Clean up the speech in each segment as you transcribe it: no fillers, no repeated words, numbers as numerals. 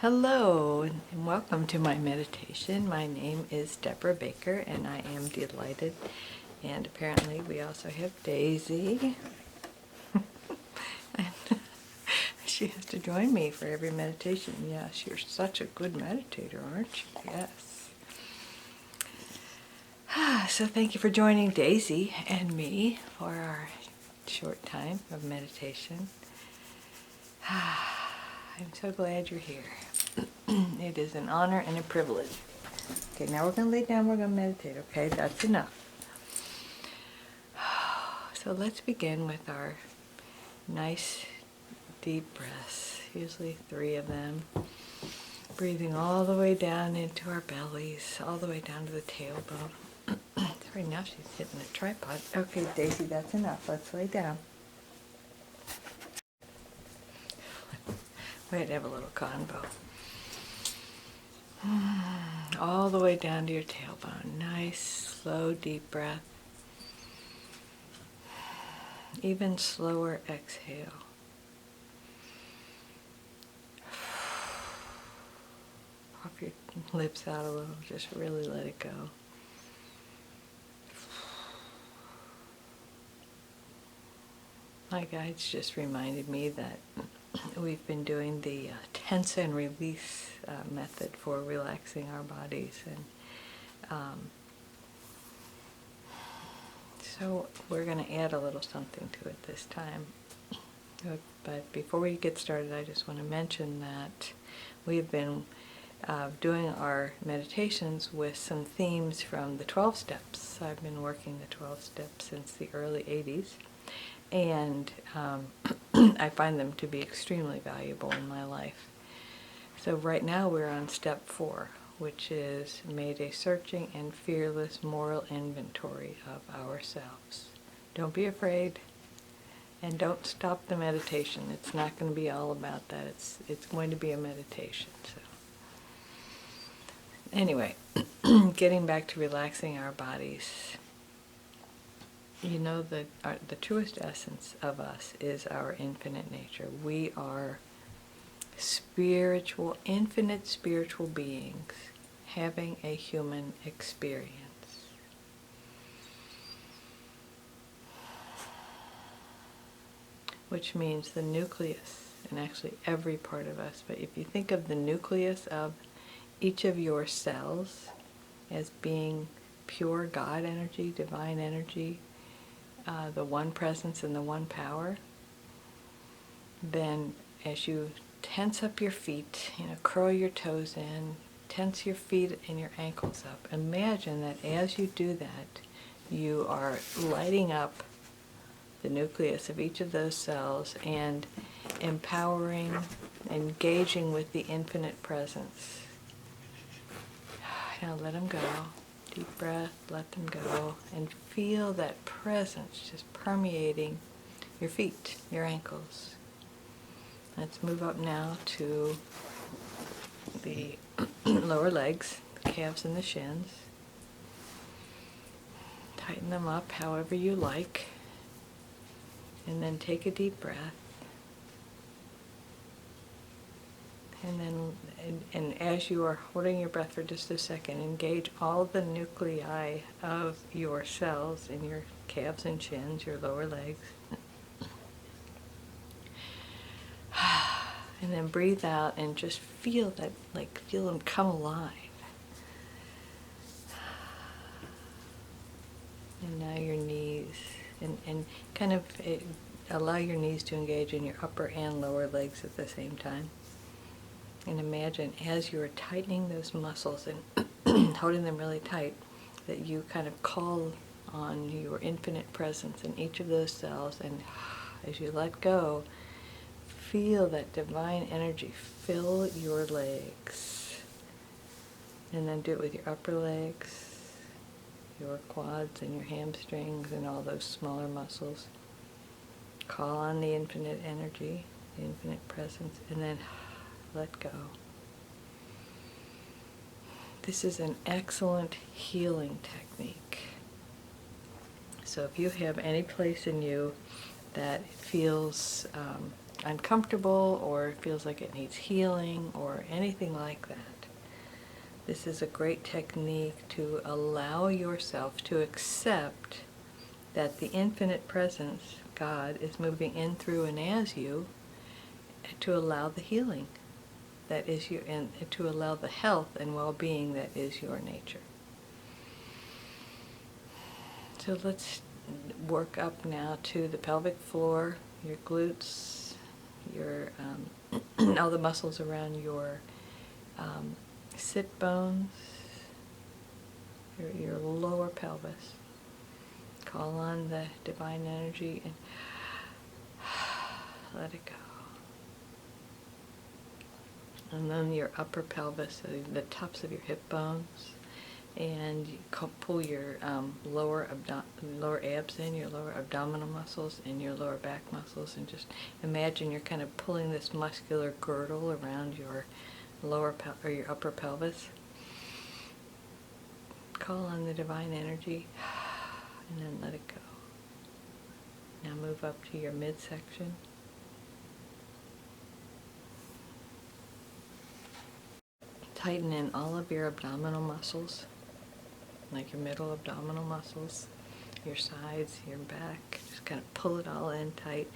Hello and welcome to my meditation. My name is Debra Baker and I am delighted. And apparently we also have Daisy. And she has to join me for every meditation. Yes, you're such a good meditator, aren't you? Yes. So thank you for joining Daisy and me for our short time of meditation. I'm so glad you're here. It is an honor and a privilege. Okay, now we're going to lay down, we're going to meditate, okay? That's enough. So let's begin with our nice deep breaths, usually 3 of them. Breathing all the way down into our bellies, all the way down to the tailbone. Sorry, now she's hitting the tripod. Okay, Daisy, that's enough. Let's lay down. We had to have a little convo. All the way down to your tailbone. Nice, slow, deep breath. Even slower exhale. Pop your lips out a little. Just really let it go. My guides just reminded me that we've been doing the tense and release method for relaxing our bodies, and so we're going to add a little something to it this time. But before we get started, I just want to mention that we've been doing our meditations with some themes from the 12 steps. I've been working the 12 steps since the early 80s. And I find them to be extremely valuable in my life. So right now we're on step 4, which is made a searching and fearless moral inventory of ourselves. Don't be afraid, and don't stop the meditation. It's not going to be all about that. It's going to be a meditation. So anyway, getting back to relaxing our bodies. You know that the truest essence of us is our infinite nature. We are spiritual, infinite spiritual beings having a human experience. Which means the nucleus, and actually every part of us, but if you think of the nucleus of each of your cells as being pure God energy, divine energy, the one presence and the one power, then as you tense up your feet, curl your toes in, tense your feet and your ankles up, imagine that as you do that, you are lighting up the nucleus of each of those cells and empowering, engaging with the infinite presence. Now let them go. Deep breath, let them go, and feel that presence just permeating your feet, your ankles. Let's move up now to the lower legs, the calves and the shins. Tighten them up however you like, and then take a deep breath. And then, and as you are holding your breath for just a second, engage all the nuclei of your cells in your calves and shins, your lower legs. And then breathe out and just feel that, feel them come alive. And now your knees, and kind of allow your knees to engage in your upper and lower legs at the same time. And imagine as you are tightening those muscles and holding them really tight, that you kind of call on your infinite presence in each of those cells, and as you let go, feel that divine energy fill your legs. And then do it with your upper legs, your quads and your hamstrings and all those smaller muscles. Call on the infinite energy, the infinite presence, and then let go. This is an excellent healing technique. So if you have any place in you that feels uncomfortable or feels like it needs healing or anything like that. This is a great technique to allow yourself to accept that the infinite presence, God, is moving in, through, and as you, to allow the healing that is you, and to allow the health and well-being that is your nature. So let's work up now to the pelvic floor, your glutes, your all the muscles around your sit bones, your lower pelvis. Call on the divine energy and let it go. And then your upper pelvis, so the tops of your hip bones, and you pull your lower abs in, your lower abdominal muscles, and your lower back muscles, and just imagine you're kind of pulling this muscular girdle around your or your upper pelvis. Call on the divine energy, and then let it go. Now move up to your midsection. Tighten in all of your abdominal muscles, like your middle abdominal muscles, your sides, your back. Just kind of pull it all in tight.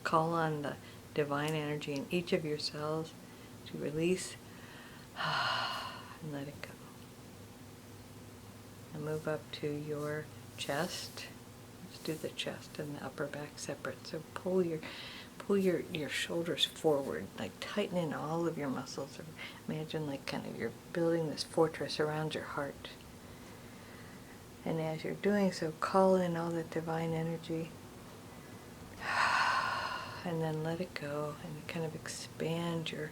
Call on the divine energy in each of your cells to release and let it go. And move up to your chest. Let's do the chest and the upper back separate. So pull your shoulders forward, like tighten in all of your muscles. Or imagine like kind of you're building this fortress around your heart. And as you're doing so, call in all that divine energy. And then let it go and kind of expand your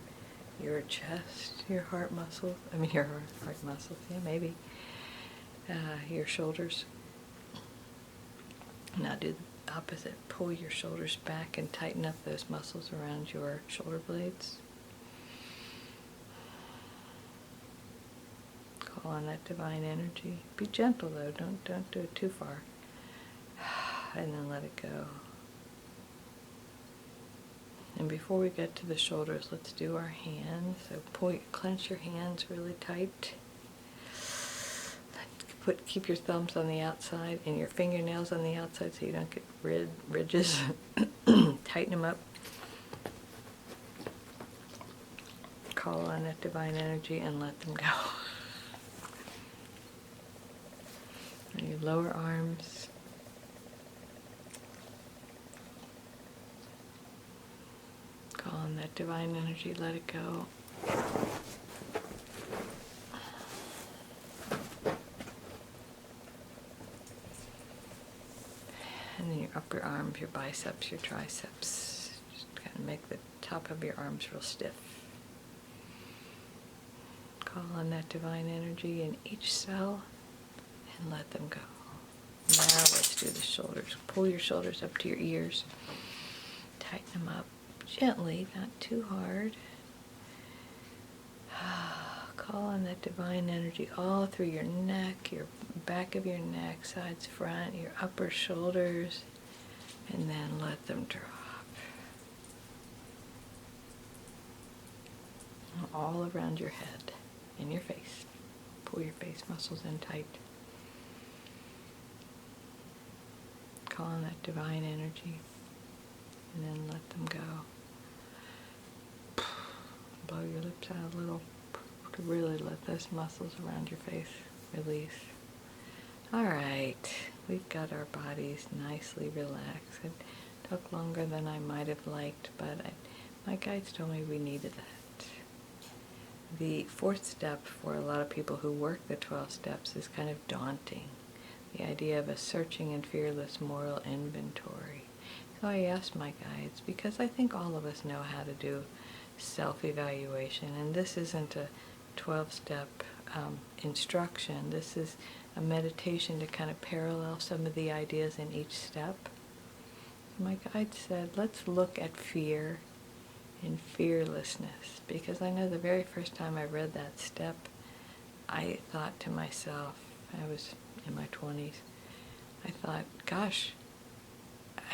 chest, your heart muscles. Your heart muscles, yeah, maybe. Your shoulders. Now do the opposite. Pull your shoulders back and tighten up those muscles around your shoulder blades. Call on that divine energy. Be gentle though, don't do it too far. And then let it go. And before we get to the shoulders, let's do our hands. So clench your hands really tight. Keep your thumbs on the outside and your fingernails on the outside so you don't get ridges. Tighten them up. Call on that divine energy and let them go. And your lower arms. Call on that divine energy, let it go. And then your upper arms, your biceps, your triceps. Just kind of make the top of your arms real stiff. Call on that divine energy in each cell and let them go. Now let's do the shoulders. Pull your shoulders up to your ears. Tighten them up gently, not too hard. Call on that divine energy all through your neck, your back of your neck, sides, front, your upper shoulders, and then let them drop. All around your head and your face. Pull your face muscles in tight. Call on that divine energy, and then let them go. Blow your lips out a little to really let those muscles around your face release. Alright, we've got our bodies nicely relaxed. It took longer than I might have liked, but my guides told me we needed that. The fourth step for a lot of people who work the 12 steps is kind of daunting. The idea of a searching and fearless moral inventory. So I asked my guides, because I think all of us know how to do self-evaluation, and this isn't a 12-step instruction. This is a meditation to kind of parallel some of the ideas in each step. My guide said, let's look at fear and fearlessness, because I know the very first time I read that step, I thought to myself, I was in my 20s, I thought, gosh,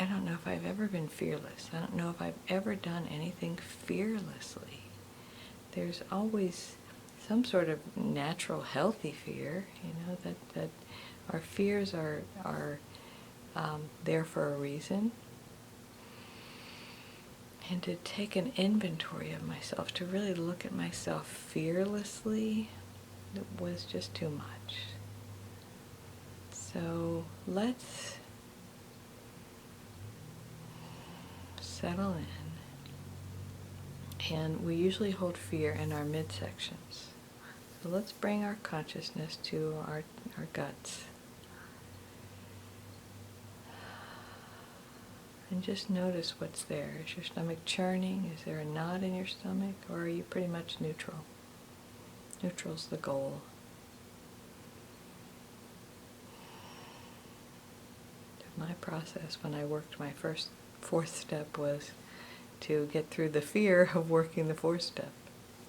I don't know if I've ever been fearless. I don't know if I've ever done anything fearlessly. There's always some sort of natural, healthy fear, that our fears are there for a reason. And to take an inventory of myself, to really look at myself fearlessly, it was just too much. So let's settle in. And we usually hold fear in our midsections. So let's bring our consciousness to our guts. And just notice what's there. Is your stomach churning? Is there a knot in your stomach? Or are you pretty much neutral? Neutral's the goal. My process when I worked my fourth step was to get through the fear of working the fourth step.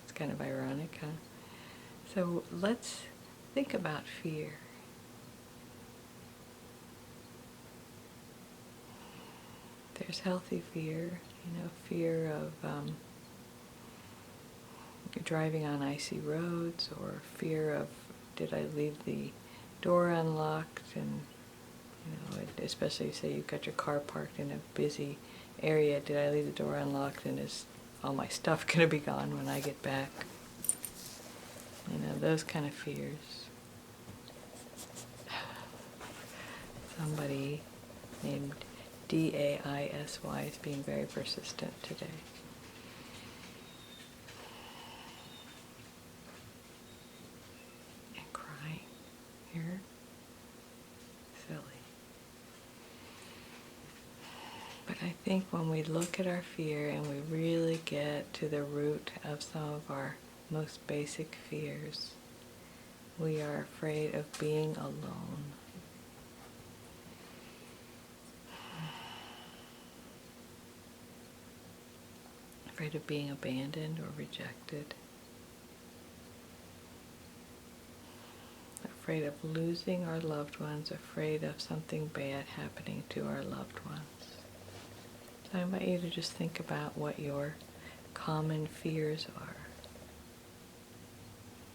It's kind of ironic, huh? So let's think about fear. There's healthy fear, fear of driving on icy roads, or fear of, did I leave the door unlocked? And, especially say you've got your car parked in a busy area, did I leave the door unlocked, and is all my stuff going to be gone when I get back? Those kind of fears. Somebody named DAISY is being very persistent today. And crying here. Silly. But I think when we look at our fear and we really get to the root of some of our most basic fears, we are afraid of being alone. Afraid of being abandoned or rejected. Afraid of losing our loved ones, afraid of something bad happening to our loved ones. So I invite you to just think about what your common fears are.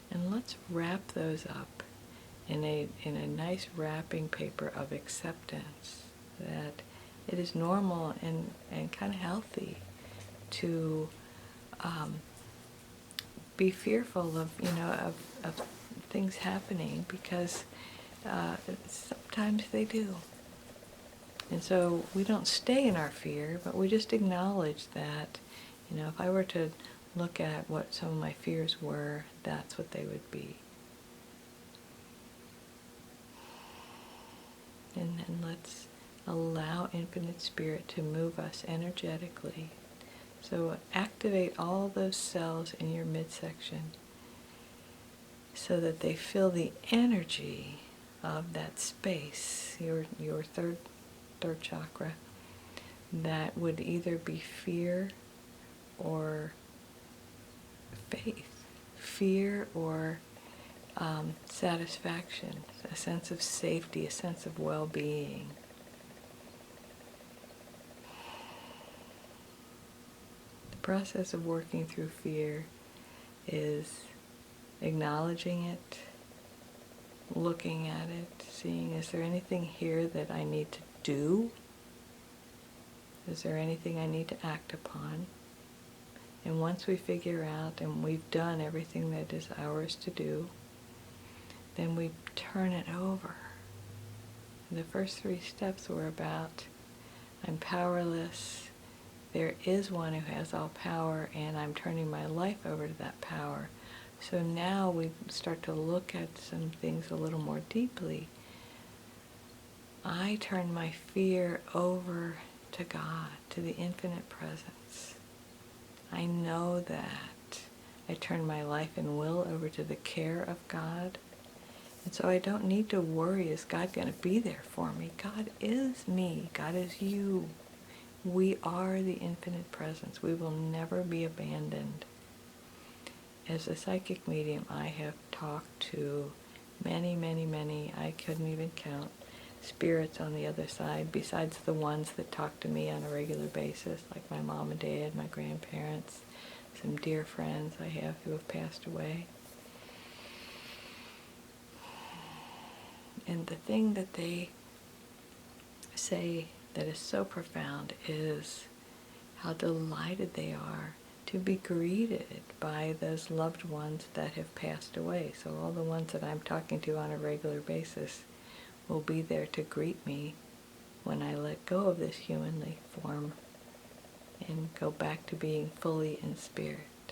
And let's wrap those up in a nice wrapping paper of acceptance, that it is normal and kind of healthy to be fearful of things happening, because sometimes they do. And so we don't stay in our fear, but we just acknowledge that, if I were to look at what some of my fears were, that's what they would be. And then let's allow Infinite Spirit to move us energetically. So activate all those cells in your midsection so that they feel the energy of that space, your third chakra, that would either be fear or faith, fear or satisfaction, a sense of safety, a sense of well-being. The process of working through fear is acknowledging it, looking at it, seeing, is there anything here that I need to do? Is there anything I need to act upon? And once we figure out and we've done everything that is ours to do, then we turn it over. The first 3 steps were about, I'm powerless, there is one who has all power, and I'm turning my life over to that power. So now we start to look at some things a little more deeply. I turn my fear over to God, to the infinite presence. I know that. I turn my life and will over to the care of God. And so I don't need to worry, is God going to be there for me? God is me. God is you. We are the infinite presence. We will never be abandoned. As a psychic medium, I have talked to many, I couldn't even count, spirits on the other side, besides the ones that talk to me on a regular basis, like my mom and dad, my grandparents, some dear friends I have who have passed away. And the thing that they say that is so profound is how delighted they are to be greeted by those loved ones that have passed away. So all the ones that I'm talking to on a regular basis will be there to greet me when I let go of this humanly form and go back to being fully in spirit.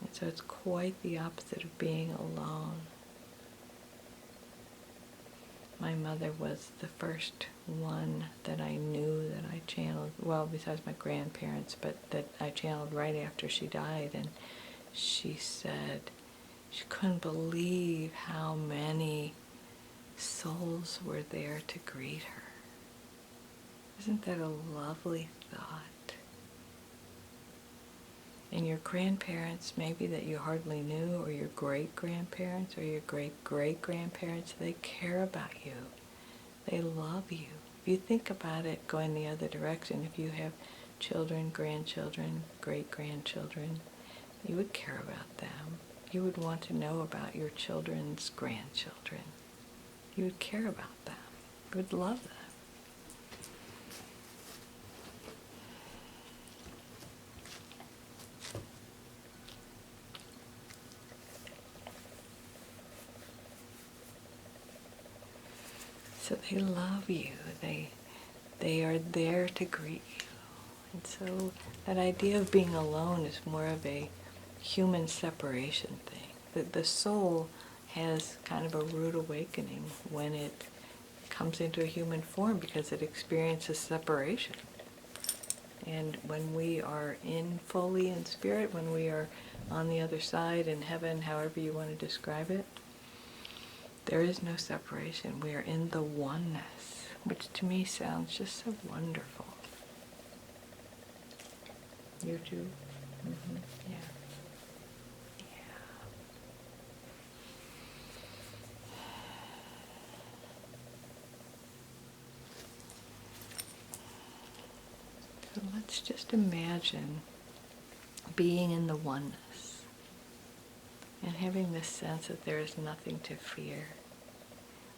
And so it's quite the opposite of being alone. My mother was the first one that I knew that I channeled, well, besides my grandparents, but that I channeled right after she died. And she said she couldn't believe how many souls were there to greet her. Isn't that a lovely thought? And your grandparents, maybe that you hardly knew, or your great-grandparents, or your great-great-grandparents, they care about you. They love you. If you think about it going the other direction, if you have children, grandchildren, great-grandchildren, you would care about them. You would want to know about your children's grandchildren. You would care about them. You would love them. So they love you. They are there to greet you. And so that idea of being alone is more of a human separation thing. That the soul has kind of a rude awakening when it comes into a human form because it experiences separation. And when we are fully in spirit, when we are on the other side in heaven, however you want to describe it, there is no separation. We are in the oneness, which to me sounds just so wonderful. You too? Mm-hmm. Yeah. So let's just imagine being in the oneness and having this sense that there is nothing to fear.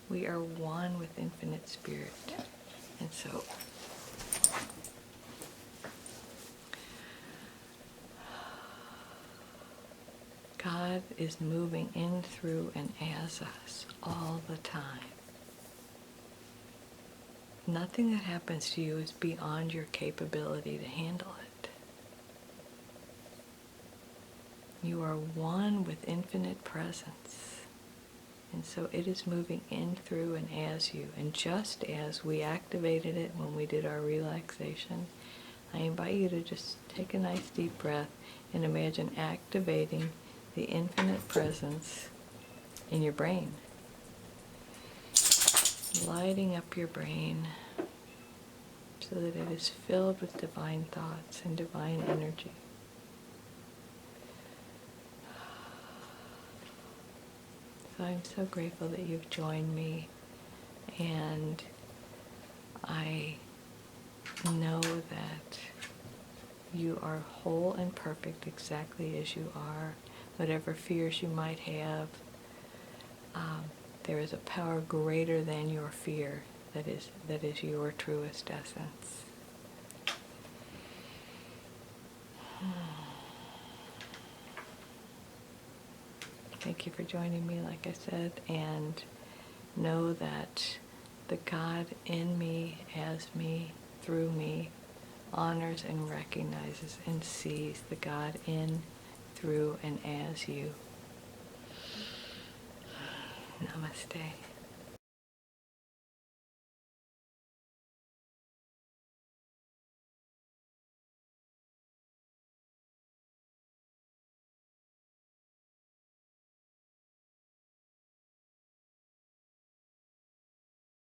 We are one with infinite spirit. And so God is moving in, through, and as us all the time. Nothing that happens to you is beyond your capability to handle it. You are one with infinite presence. And so it is moving in, through, and as you. And just as we activated it when we did our relaxation, I invite you to just take a nice deep breath and imagine activating the infinite presence in your brain. Lighting up your brain so that it is filled with divine thoughts and divine energy. So I'm so grateful that you've joined me, and I know that you are whole and perfect exactly as you are. Whatever fears you might have, there is a power greater than your fear that is your truest essence. Thank you for joining me, like I said, and know that the God in me, as me, through me, honors and recognizes and sees the God in, through, and as you. Namaste.